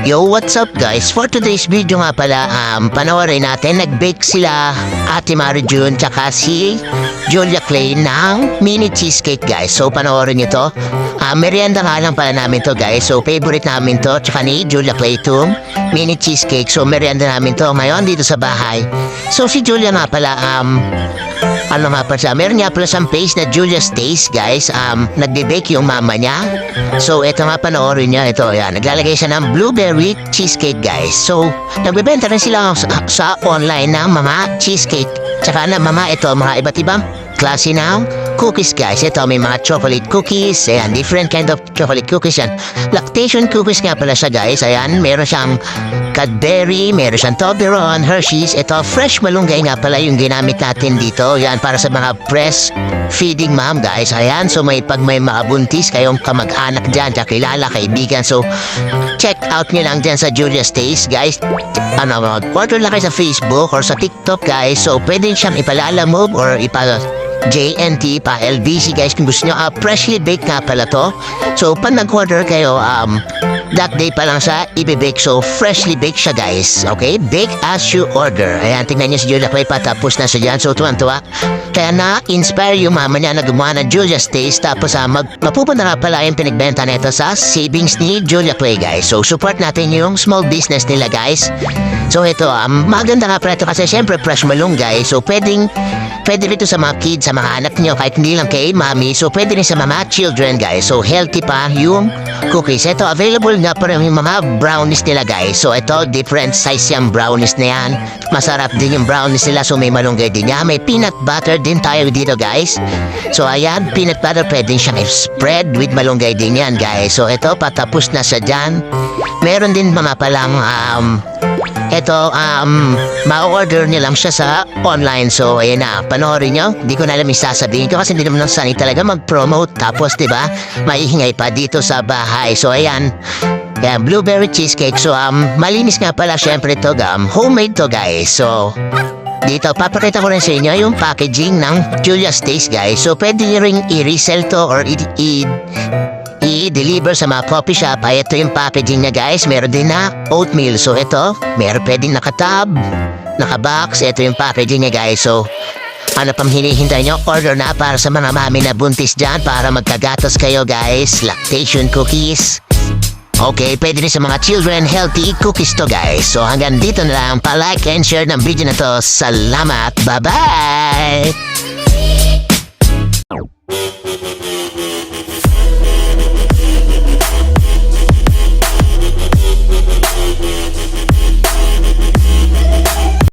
Yo, what's up guys? For today's video nga pala, panoorin natin, nag-bake sila Ate Mary June tsaka si Julia Clay ng mini cheesecake guys. So panoorin nyo to. Merienda nga lang pala namin to guys. So favorite namin to, tsaka ni Julia Clay itong mini cheesecake. So merienda namin to ngayon dito sa bahay. So si Julia nga pala, ano nga pa siya? Meron nga pala siyang page na Julia's Taste, guys. Nagbe-bake yung mama niya. So, ito nga panoorin niya. Ito, yan. Naglalagay siya ng blueberry cheesecake, guys. So, nagbebenta rin sila sa online ng mga cheesecake. Tsaka na, mama, ito, mga iba't ibang klase ng cookies, guys. Ito, may mga chocolate cookies. Ayan, different kind of chocolate cookies yan. Lactation cookies nga pala siya, guys. Ayan, meron siyang Cadbury, meron siyang Toblerone, Hershey's. Ito, fresh malunggay nga pala yung ginamit natin dito. Yan, para sa mga breast feeding mom, guys. Ayan, so pag may mga buntis kayong kamag-anak dyan, kilala, kaibigan. So, check out nyo lang dyan sa Julia's Taste, guys. Order lang kayo sa Facebook or sa TikTok, guys. So, pwede siyang ipalalamove or JNT pa LBC, guys, kung gusto nyo. Freshly baked nga pala to. So, pag nag-order kayo, that day pa lang siya i-bake. So, freshly baked siya, guys. Okay? Bake as you order. Ayan, tingnan niyo si Julia Clay pa. Tapos na siya dyan. So, tuwan-tuwa. Kaya na-inspire yung mama niya na gumawa ng Julia's Taste. Tapos, mapupunta nga pala yung pinagbenta nito sa savings ni Julia Clay, guys. So, support natin yung small business nila, guys. So, ito, maganda nga pala ito kasi syempre fresh malunggay. So, pwede rito sa mga kids, sa mga anak niyo, kahit hindi lang kay mami. So, pwede rin sa mga children, guys. So, healthy pa yung cookies. Ito, available nga pa rin yung mga brownies nila, guys. So, ito, different size yung brownies na yan. Masarap din yung brownies nila. So, may malunggay din yan. May peanut butter din tayo dito, guys. So, ayan, peanut butter, pwede siyang spread with malunggay din yan, guys. So, ito, patapos na siya dyan. Meron din mga palang, ma-order niyo lang siya sa online. So, ayan na, panoorin nyo. Hindi ko na alam yung sasabihin ko kasi hindi naman sanay talaga mag-promote. Tapos, diba, maihingay pa dito sa bahay. So, ayan. Kaya, blueberry cheesecake. So, malinis nga pala, syempre to, homemade to, guys. So, dito, papakita ko rin sa inyo yung packaging ng Julia's Taste, guys. So, pwede nyo rin i-resell to or i-deliver sa mga coffee shop. Ay, ito yung packaging niya, guys. Meron din na oatmeal. So, ito, meron pwedeng nakatab, nakabox. Ito yung packaging niya, guys. So, ano pang hinihintay nyo? Order na para sa mga mami na buntis dyan para magkagatos kayo, guys. Lactation cookies. Okay, pwede rin sa mga children healthy cookies to, guys. So, hanggang dito na lang. Pa-like and share ng video na to. Salamat. Bye-bye!